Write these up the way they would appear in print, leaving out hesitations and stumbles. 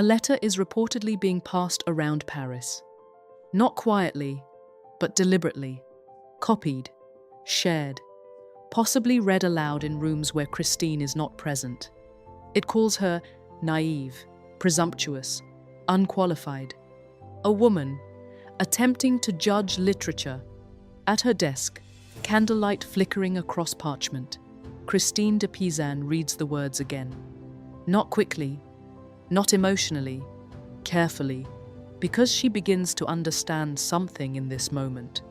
A letter is reportedly being passed around Paris. Not quietly, but deliberately. Copied, shared, possibly read aloud in rooms where Christine is not present. It calls her naive, presumptuous, unqualified. A woman attempting to judge literature. At her desk, candlelight flickering across parchment, Christine de Pizan reads the words again. Not quickly, not emotionally, carefully, because she begins to understand something in this moment.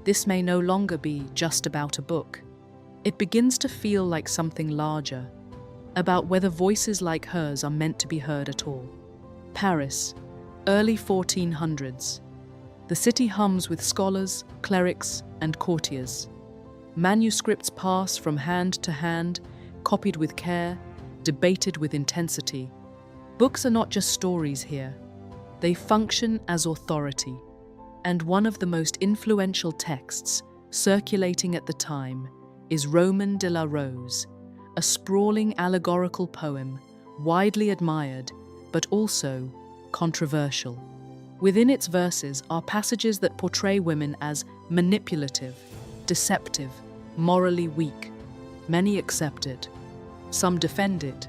This may no longer be just about a book. It begins to feel like something larger, about whether voices like hers are meant to be heard at all. Paris, early 1400s. The city hums with scholars, clerics, and courtiers. Manuscripts pass from hand to hand, copied with care, debated with intensity. Books are not just stories here. They function as authority. And one of the most influential texts circulating at the time is Roman de la Rose, a sprawling allegorical poem, widely admired, but also controversial. Within its verses are passages that portray women as manipulative, deceptive, morally weak. Many accept it, some defend it,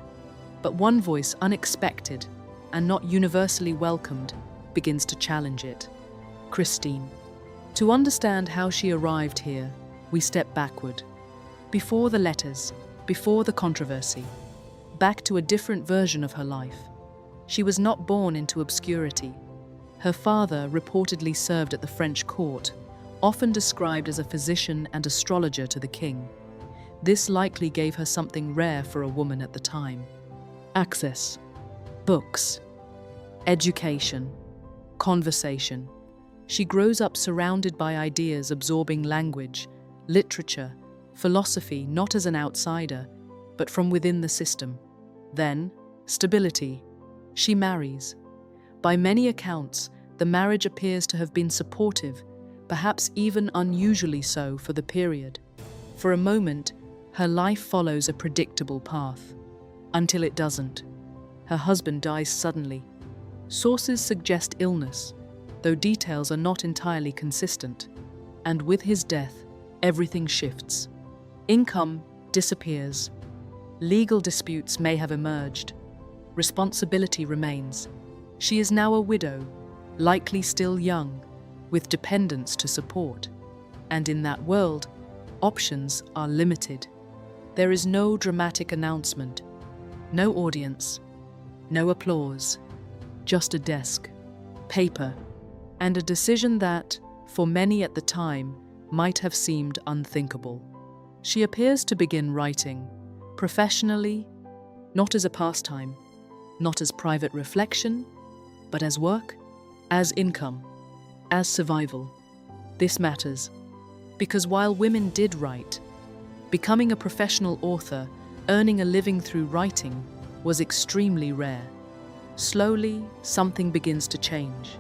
but one voice, unexpected and not universally welcomed, begins to challenge it. Christine. To understand how she arrived here, we step backward. Before the letters, before the controversy, back to a different version of her life. She was not born into obscurity. Her father reportedly served at the French court, often described as a physician and astrologer to the king. This likely gave her something rare for a woman at the time. Access, books, education, conversation. She grows up surrounded by ideas, absorbing language, literature, philosophy, not as an outsider, but from within the system. Then, stability. She marries. By many accounts, the marriage appears to have been supportive, perhaps even unusually so for the period. For a moment, her life follows a predictable path. Until it doesn't. Her husband dies suddenly. Sources suggest illness, though details are not entirely consistent. And with his death, everything shifts. Income disappears. Legal disputes may have emerged. Responsibility remains. She is now a widow, likely still young, with dependents to support. And in that world, options are limited. There is no dramatic announcement, no audience, no applause, just a desk, paper, and a decision that, for many at the time, might have seemed unthinkable. She appears to begin writing, professionally, not as a pastime, not as private reflection, but as work, as income, as survival. This matters, because while women did write, becoming a professional author, earning a living through writing, was extremely rare. Slowly, something begins to change.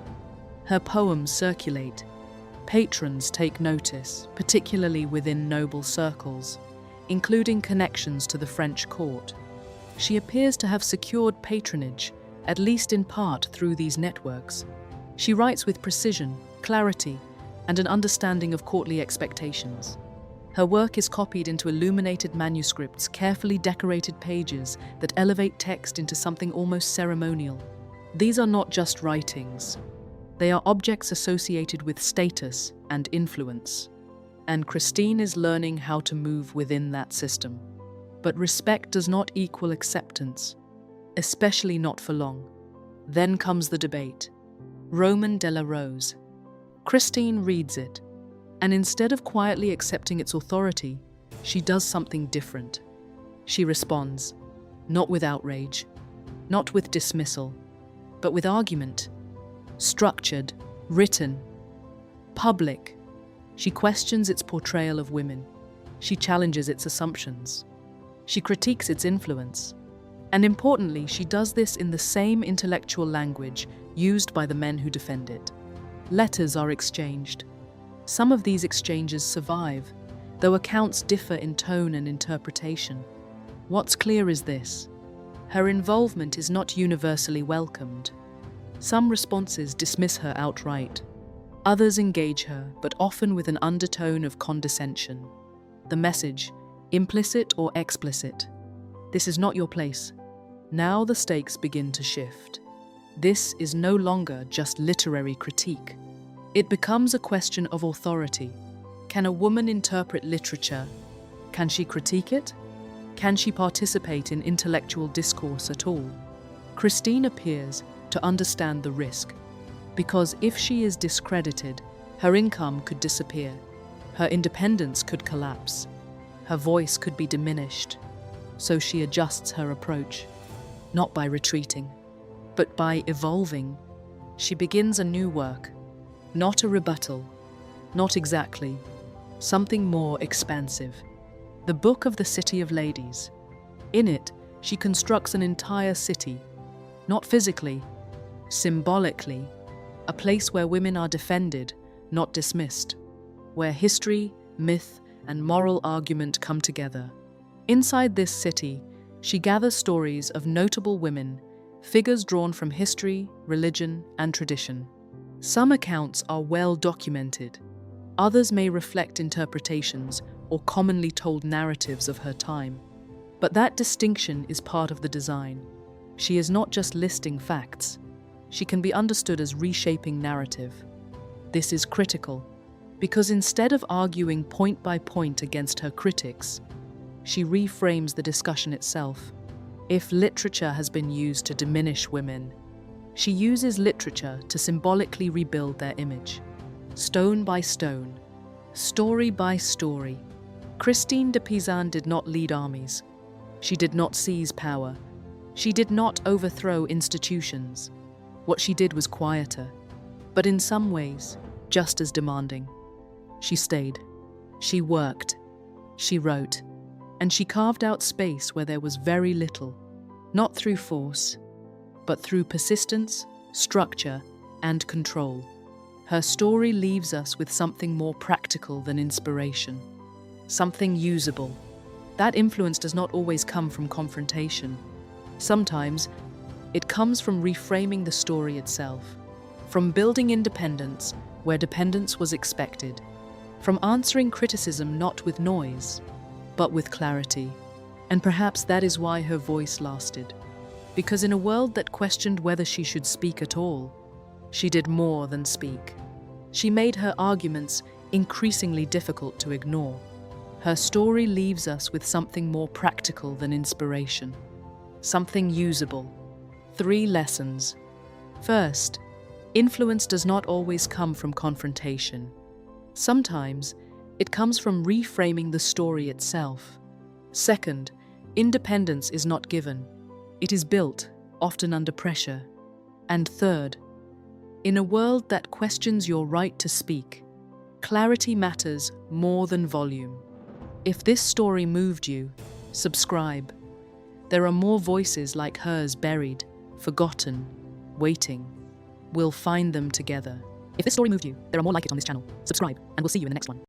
Her poems circulate. Patrons take notice, particularly within noble circles, including connections to the French court. She appears to have secured patronage, at least in part through these networks. She writes with precision, clarity, and an understanding of courtly expectations. Her work is copied into illuminated manuscripts, carefully decorated pages that elevate text into something almost ceremonial. These are not just writings. They are objects associated with status and influence. And Christine is learning how to move within that system. But respect does not equal acceptance, especially not for long. Then comes the debate. Roman de la Rose. Christine reads it, and instead of quietly accepting its authority, she does something different. She responds, not with outrage, not with dismissal, but with argument. Structured, written, public. She questions its portrayal of women. She challenges its assumptions. She critiques its influence. And importantly, she does this in the same intellectual language used by the men who defend it. Letters are exchanged. Some of these exchanges survive, though accounts differ in tone and interpretation. What's clear is this. her involvement is not universally welcomed. Some responses dismiss her outright. Others engage her, but often with an undertone of condescension. The message, implicit or explicit: this is not your place. Now the stakes begin to shift. This is no longer just literary critique. It becomes a question of authority. Can a woman interpret literature? Can she critique it? Can she participate in intellectual discourse at all? Christine appears to understand the risk, because if she is discredited, her income could disappear, her independence could collapse, her voice could be diminished. So she adjusts her approach, not by retreating, but by evolving. She begins a new work, not a rebuttal, not exactly, something more expansive. The Book of the City of Ladies. In it, she constructs an entire city, not physically, symbolically, a place where women are defended, not dismissed, where history, myth, and moral argument come together. Inside this city, she gathers stories of notable women, figures drawn from history, religion, and tradition. Some accounts are well documented. Others may reflect interpretations or commonly told narratives of her time. But that distinction is part of the design. She is not just listing facts. She can be understood as reshaping narrative. This is critical, because instead of arguing point by point against her critics, she reframes the discussion itself. If literature has been used to diminish women, she uses literature to symbolically rebuild their image. Stone by stone, story by story. Christine de Pizan did not lead armies. She did not seize power. She did not overthrow institutions. What she did was quieter, but in some ways, just as demanding. She stayed. She worked. She wrote. And she carved out space where there was very little, not through force, but through persistence, structure, and control. Her story leaves us with something more practical than inspiration, something usable. That influence does not always come from confrontation. Sometimes, it comes from reframing the story itself, from building independence where dependence was expected, from answering criticism not with noise, but with clarity. And perhaps that is why her voice lasted. Because in a world that questioned whether she should speak at all, she did more than speak. She made her arguments increasingly difficult to ignore. Her story leaves us with something more practical than inspiration, something usable. 3 lessons. First, influence does not always come from confrontation. Sometimes, it comes from reframing the story itself. Second, independence is not given. It is built, often under pressure. And third, in a world that questions your right to speak, clarity matters more than volume. If this story moved you, subscribe. There are more voices like hers buried, forgotten, waiting. We'll find them together. If this story moved you, there are more like it on this channel. Subscribe, and we'll see you in the next one.